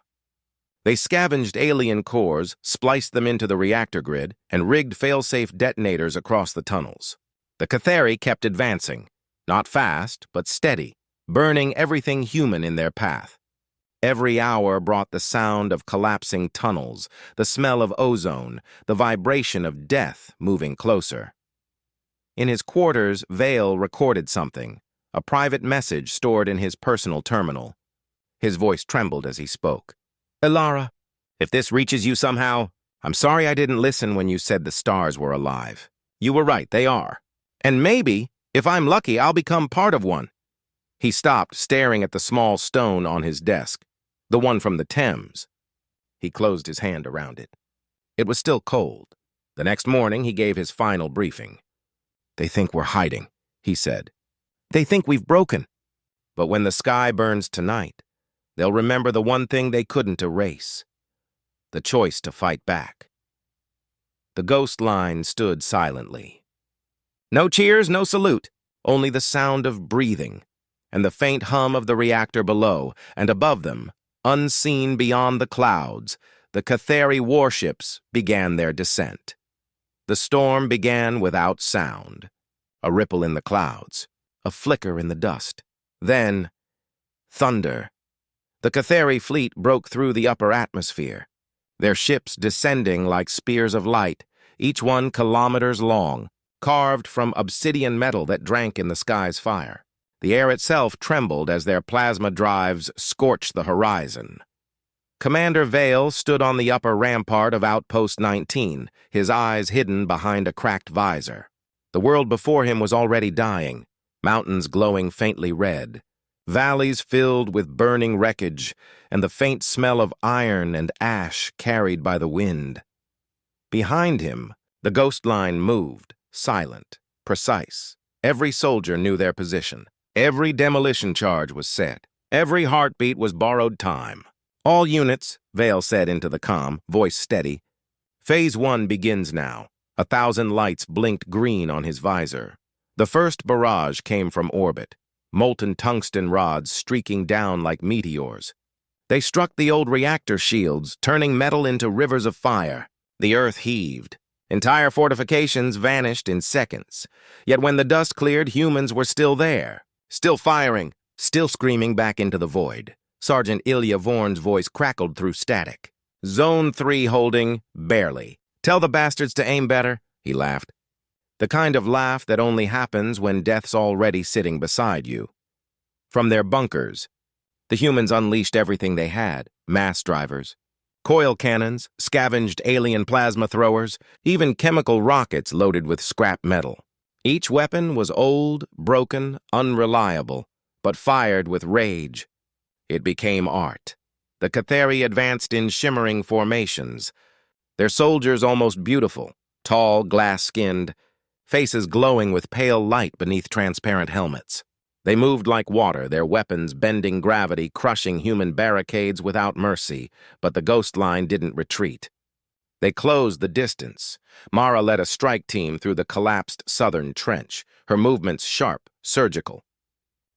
They scavenged alien cores, spliced them into the reactor grid, and rigged fail-safe detonators across the tunnels. The Cathari kept advancing, not fast, but steady, burning everything human in their path. Every hour brought the sound of collapsing tunnels, the smell of ozone, the vibration of death moving closer. In his quarters, Vale recorded something, a private message stored in his personal terminal. His voice trembled as he spoke. "Elara, if this reaches you somehow, I'm sorry I didn't listen when you said the stars were alive. You were right, they are. And maybe, if I'm lucky, I'll become part of one." He stopped, staring at the small stone on his desk, the one from the Thames. He closed his hand around it. It was still cold. The next morning, he gave his final briefing. "They think we're hiding," he said. "They think we've broken. But when the sky burns tonight, they'll remember the one thing they couldn't erase, the choice to fight back." The ghost line stood silently. No cheers, no salute, only the sound of breathing, and the faint hum of the reactor below, and above them, unseen beyond the clouds, the Cathari warships began their descent. The storm began without sound, a ripple in the clouds, a flicker in the dust. Then, thunder. The Cathari fleet broke through the upper atmosphere, their ships descending like spears of light, each one kilometers long, carved from obsidian metal that drank in the sky's fire. The air itself trembled as their plasma drives scorched the horizon. Commander Vale stood on the upper rampart of Outpost 19, his eyes hidden behind a cracked visor. The world before him was already dying, mountains glowing faintly red, valleys filled with burning wreckage, and the faint smell of iron and ash carried by the wind. Behind him, the ghost line moved, silent, precise. Every soldier knew their position. Every demolition charge was set. Every heartbeat was borrowed time. "All units," Vale said into the comm, voice steady. "Phase 1 begins now." 1,000 lights blinked green on his visor. The first barrage came from orbit, molten tungsten rods streaking down like meteors. They struck the old reactor shields, turning metal into rivers of fire. The earth heaved. Entire fortifications vanished in seconds. Yet when the dust cleared, humans were still there, still firing, still screaming back into the void. Sergeant Elias Ward's voice crackled through static. "Zone 3 holding, barely. Tell the bastards to aim better," he laughed. The kind of laugh that only happens when death's already sitting beside you. From their bunkers, the humans unleashed everything they had: mass drivers, coil cannons, scavenged alien plasma throwers, even chemical rockets loaded with scrap metal. Each weapon was old, broken, unreliable, but fired with rage. It became art. The Cathari advanced in shimmering formations, their soldiers almost beautiful, tall, glass-skinned, faces glowing with pale light beneath transparent helmets. They moved like water, their weapons bending gravity, crushing human barricades without mercy, but the ghost line didn't retreat. They closed the distance. Mara led a strike team through the collapsed southern trench, her movements sharp, surgical.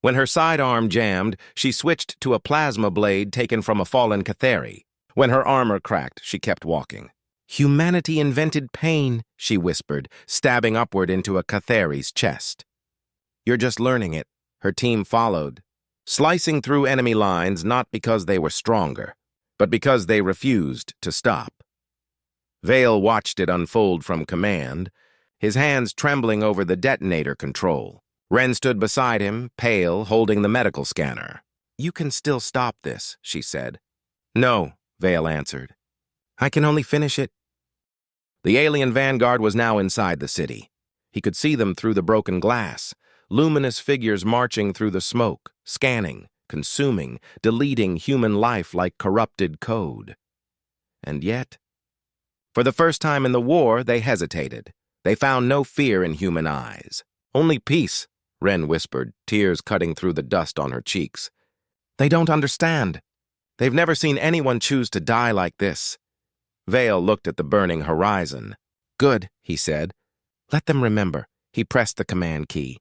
When her sidearm jammed, she switched to a plasma blade taken from a fallen Catheri. When her armor cracked, she kept walking. "Humanity invented pain," she whispered, stabbing upward into a Catheri's chest. "You're just learning it." Her team followed, slicing through enemy lines not because they were stronger, but because they refused to stop. Vale watched it unfold from command, his hands trembling over the detonator control. Wren stood beside him, pale, holding the medical scanner. "You can still stop this," she said. "No," Vale answered. "I can only finish it." The alien vanguard was now inside the city. He could see them through the broken glass, luminous figures marching through the smoke, scanning, consuming, deleting human life like corrupted code. And yet, for the first time in the war, they hesitated. They found no fear in human eyes. "Only peace," Wren whispered, tears cutting through the dust on her cheeks. "They don't understand. They've never seen anyone choose to die like this." Vale looked at the burning horizon. "Good," he said. "Let them remember." He pressed the command key.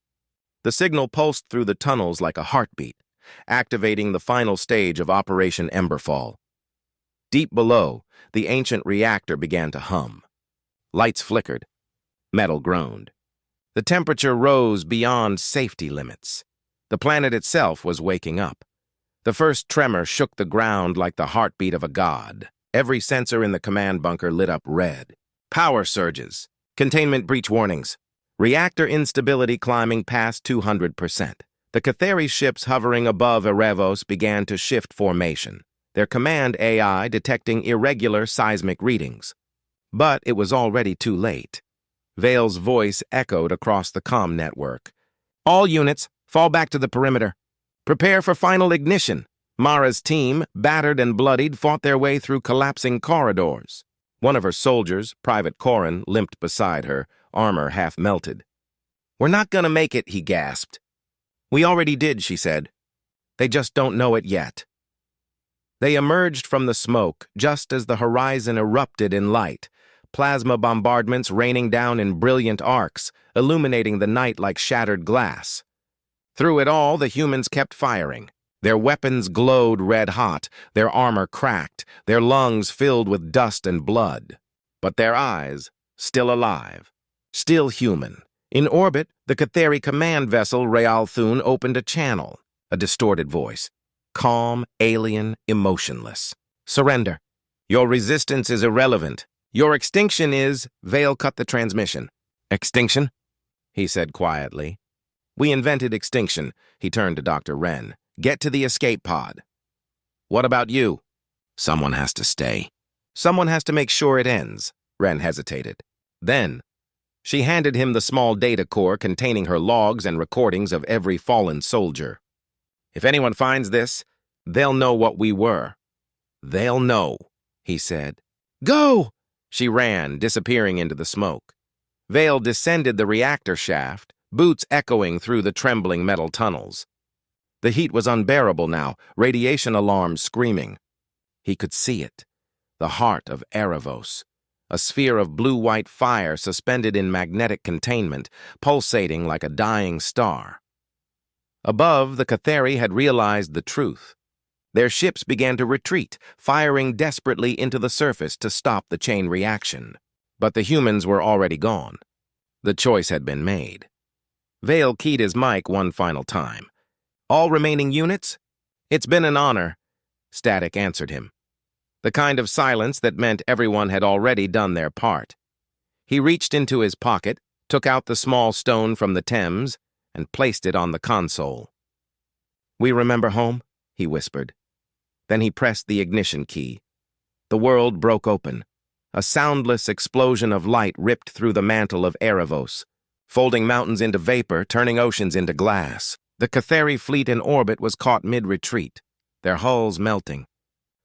The signal pulsed through the tunnels like a heartbeat, activating the final stage of Operation Emberfall. Deep below, the ancient reactor began to hum. Lights flickered. Metal groaned. The temperature rose beyond safety limits. The planet itself was waking up. The first tremor shook the ground like the heartbeat of a god. Every sensor in the command bunker lit up red. Power surges. Containment breach warnings. Reactor instability climbing past 200%. The Catheri ships hovering above Erebos began to shift formation, their command AI detecting irregular seismic readings. But it was already too late. Vale's voice echoed across the comm network. "All units, fall back to the perimeter. Prepare for final ignition." Mara's team, battered and bloodied, fought their way through collapsing corridors. One of her soldiers, Private Corin, limped beside her, armor half melted. "We're not gonna make it," he gasped. "We already did," she said. "They just don't know it yet." They emerged from the smoke just as the horizon erupted in light, plasma bombardments raining down in brilliant arcs, illuminating the night like shattered glass. Through it all, the humans kept firing. Their weapons glowed red-hot, their armor cracked, their lungs filled with dust and blood. But their eyes, still alive, still human. In orbit, the Catheri command vessel Real Thun opened a channel, a distorted voice. Calm, alien, emotionless. "Surrender. Your resistance is irrelevant. Your extinction is..." Vale cut the transmission. "Extinction?" he said quietly. "We invented extinction." He turned to Dr. Wren. "Get to the escape pod." "What about you?" "Someone has to stay." "Someone has to make sure it ends." Wren hesitated. Then, she handed him the small data core containing her logs and recordings of every fallen soldier. "If anyone finds this, they'll know what we were." "They'll know," he said. "Go!" She ran, disappearing into the smoke. Vale descended the reactor shaft, boots echoing through the trembling metal tunnels. The heat was unbearable now, radiation alarms screaming. He could see it, the heart of Erebos, a sphere of blue-white fire suspended in magnetic containment, pulsating like a dying star. Above, the Catheri had realized the truth. Their ships began to retreat, firing desperately into the surface to stop the chain reaction. But the humans were already gone. The choice had been made. Vale keyed his mic one final time. "All remaining units?" "It's been an honor," Static answered him. The kind of silence that meant everyone had already done their part. He reached into his pocket, took out the small stone from the Thames, and placed it on the console. "We remember home?" he whispered. Then he pressed the ignition key. The world broke open. A soundless explosion of light ripped through the mantle of Erebos, folding mountains into vapor, turning oceans into glass. The Catheri fleet in orbit was caught mid-retreat, their hulls melting,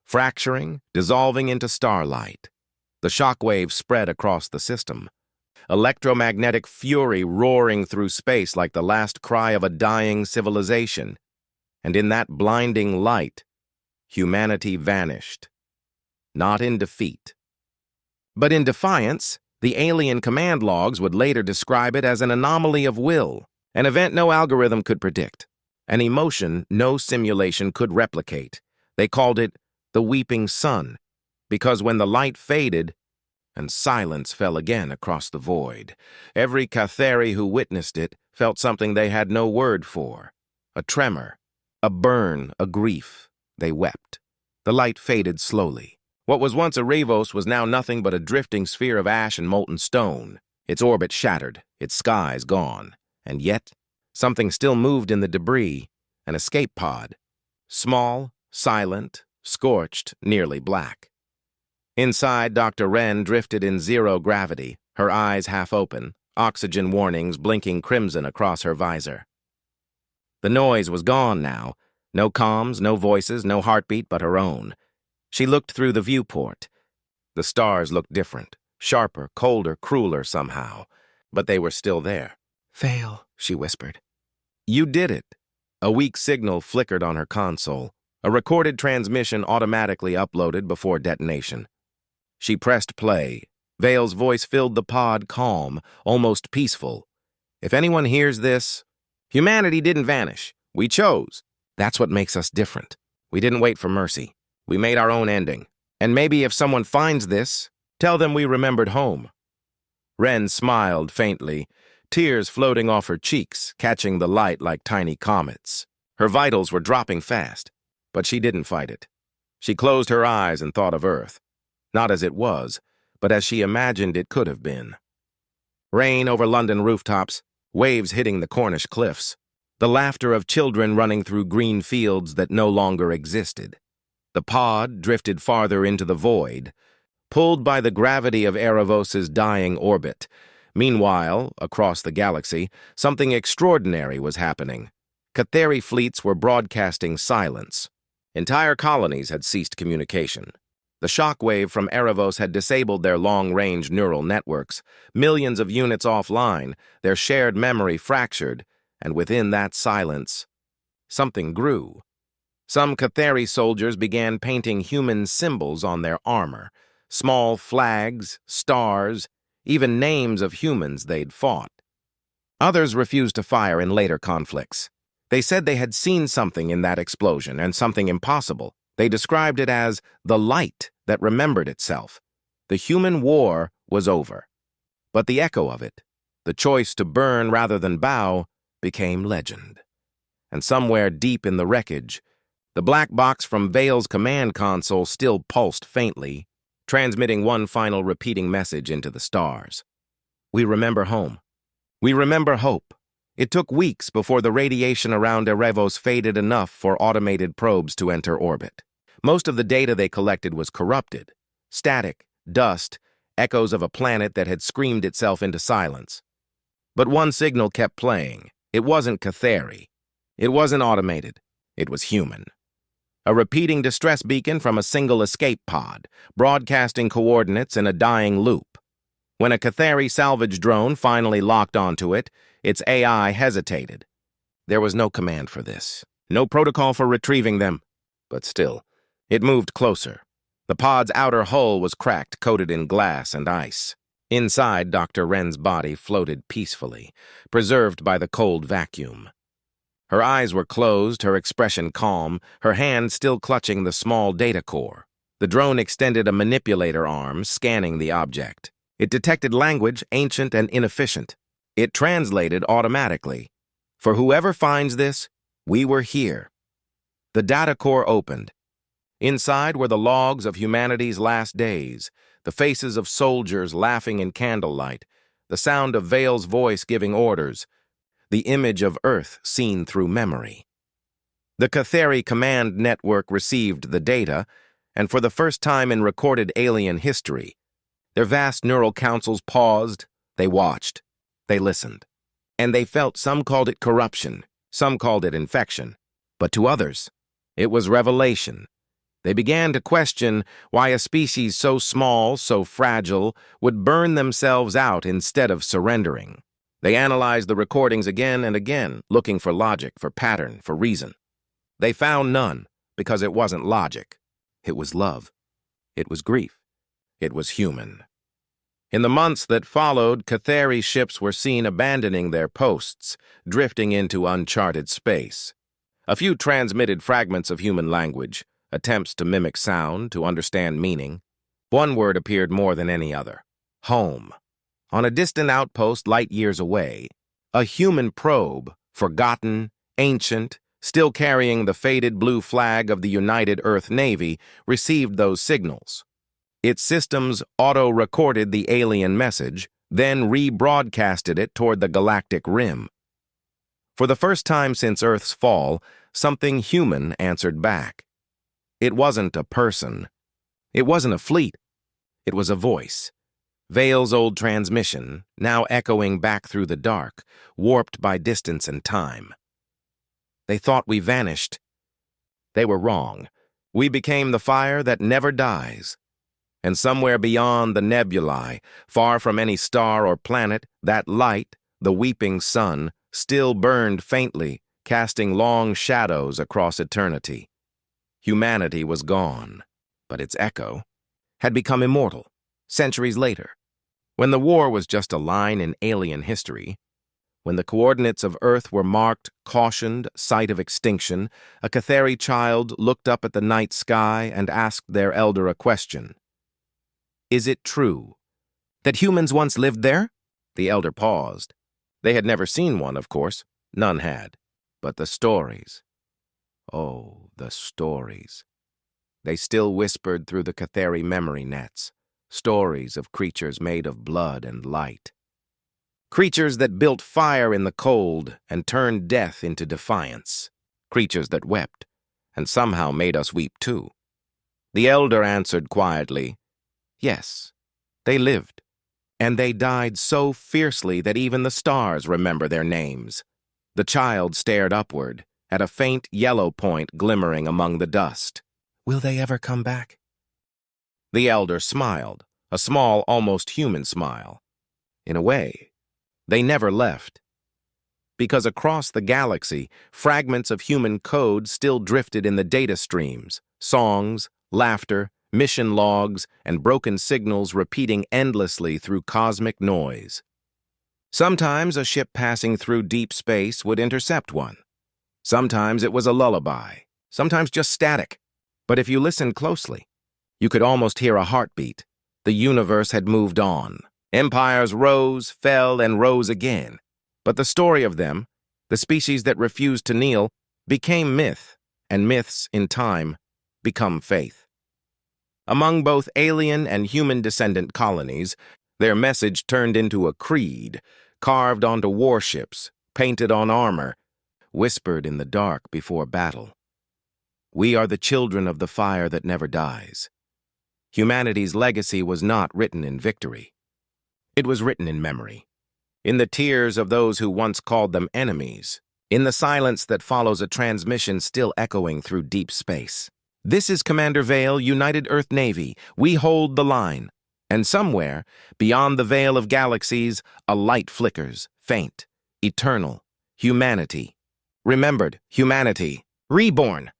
fracturing, dissolving into starlight. The shockwaves spread across the system, electromagnetic fury roaring through space like the last cry of a dying civilization. And in that blinding light, humanity vanished. Not in defeat, But in Defiance, the alien command logs would later describe it as an anomaly of will, an event no algorithm could predict, an emotion no simulation could replicate. They called it the weeping sun, because when the light faded and silence fell again across the void, every Cathari who witnessed it felt something they had no word for. A tremor, a burn, a grief. They wept. The light faded slowly. What was once a Ravos was now nothing but a drifting sphere of ash and molten stone, its orbit shattered, its skies gone. And yet, something still moved in the debris, an escape pod. Small, silent, scorched, nearly black. Inside, Dr. Wren drifted in zero gravity, her eyes half open, oxygen warnings blinking crimson across her visor. The noise was gone now. No comms, no voices, no heartbeat but her own. She looked through the viewport. The stars looked different, sharper, colder, crueler somehow, but they were still there. "Fail," she whispered. "You did it." A weak signal flickered on her console, a recorded transmission automatically uploaded before detonation. She pressed play. Vale's voice filled the pod, calm, almost peaceful. "If anyone hears this, humanity didn't vanish. We chose. That's what makes us different. We didn't wait for mercy. We made our own ending. And maybe if someone finds this, tell them we remembered home." Wren smiled faintly, tears floating off her cheeks, catching the light like tiny comets. Her vitals were dropping fast, but she didn't fight it. She closed her eyes and thought of Earth, not as it was, but as she imagined it could have been. Rain over London rooftops, waves hitting the Cornish cliffs, the laughter of children running through green fields that no longer existed. The pod drifted farther into the void, pulled by the gravity of Erebos's dying orbit. Meanwhile, across the galaxy, something extraordinary was happening. Cathari fleets were broadcasting silence. Entire colonies had ceased communication. The shockwave from Erebos had disabled their long-range neural networks, millions of units offline, their shared memory fractured, and within that silence, something grew. Some Cathari soldiers began painting human symbols on their armor, small flags, stars, even names of humans they'd fought. Others refused to fire in later conflicts. They said they had seen something in that explosion, and something impossible. They described it as the light that remembered itself. The human war was over. But the echo of it, the choice to burn rather than bow, became legend. And somewhere deep in the wreckage, the black box from Vale's command console still pulsed faintly, transmitting one final repeating message into the stars. "We remember home. We remember hope." It took weeks before the radiation around Erebos faded enough for automated probes to enter orbit. Most of the data they collected was corrupted. Static, dust, echoes of a planet that had screamed itself into silence. But one signal kept playing. It wasn't Cathari. It wasn't automated. It was human. A repeating distress beacon from a single escape pod, broadcasting coordinates in a dying loop. When a Cathari salvage drone finally locked onto it, its AI hesitated. There was no command for this, no protocol for retrieving them. But still, it moved closer. The pod's outer hull was cracked, coated in glass and ice. Inside, Dr. Wren's body floated peacefully, preserved by the cold vacuum. Her eyes were closed, her expression calm, her hand still clutching the small data core. The drone extended a manipulator arm, scanning the object. It detected language, ancient and inefficient. It translated automatically. "For whoever finds this, we were here." The data core opened. Inside were the logs of humanity's last days, the faces of soldiers laughing in candlelight, the sound of Vale's voice giving orders, the image of Earth seen through memory. The Cathari command network received the data, and for the first time in recorded alien history, their vast neural councils paused, they watched, they listened. And they felt some called it corruption, some called it infection, but to others, it was revelation. They began to question why a species so small, so fragile, would burn themselves out instead of surrendering. They analyzed the recordings again and again, looking for logic, for pattern, for reason. They found none, because it wasn't logic. It was love. It was grief. It was human. In the months that followed, Cathari ships were seen abandoning their posts, drifting into uncharted space. A few transmitted fragments of human language, attempts to mimic sound, to understand meaning. One word appeared more than any other: home. On a distant outpost light years away, a human probe, forgotten, ancient, still carrying the faded blue flag of the United Earth Navy, received those signals. Its systems auto-recorded the alien message, then rebroadcasted it toward the galactic rim. For the first time since Earth's fall, something human answered back. It wasn't a person. It wasn't a fleet. It was a voice. Vale's old transmission, now echoing back through the dark, warped by distance and time. They thought we vanished. They were wrong. We became the fire that never dies. And somewhere beyond the nebulae, far from any star or planet, that light, the weeping sun, still burned faintly, casting long shadows across eternity. Humanity was gone, but its echo had become immortal, centuries later. When the war was just a line in alien history, when the coordinates of Earth were marked, cautioned, site of extinction, a Cathari child looked up at the night sky and asked their elder a question. Is it true that humans once lived there? The elder paused. They had never seen one, of course. None had. But the stories. Oh, the stories. They still whispered through the Cathari memory nets. Stories of creatures made of blood and light. Creatures that built fire in the cold and turned death into defiance. Creatures that wept, and somehow made us weep too. The elder answered quietly, yes, they lived, and they died so fiercely that even the stars remember their names. The child stared upward, at a faint yellow point glimmering among the dust. Will they ever come back? The elder smiled, a small, almost human smile. In a way, they never left. Because across the galaxy, fragments of human code still drifted in the data streams, songs, laughter, mission logs, and broken signals repeating endlessly through cosmic noise. Sometimes a ship passing through deep space would intercept one. Sometimes it was a lullaby, sometimes just static. But if you listened closely, you could almost hear a heartbeat. The universe had moved on. Empires rose, fell, and rose again. But the story of them, the species that refused to kneel, became myth, and myths, in time, become faith. Among both alien and human descendant colonies, their message turned into a creed, carved onto warships, painted on armor, whispered in the dark before battle. We are the children of the fire that never dies. Humanity's legacy was not written in victory. It was written in memory, in the tears of those who once called them enemies, in the silence that follows a transmission still echoing through deep space. This is Commander Vale, United Earth Navy. We hold the line. And somewhere, beyond the veil of galaxies, a light flickers, faint, eternal. Humanity. Remembered, humanity. Reborn.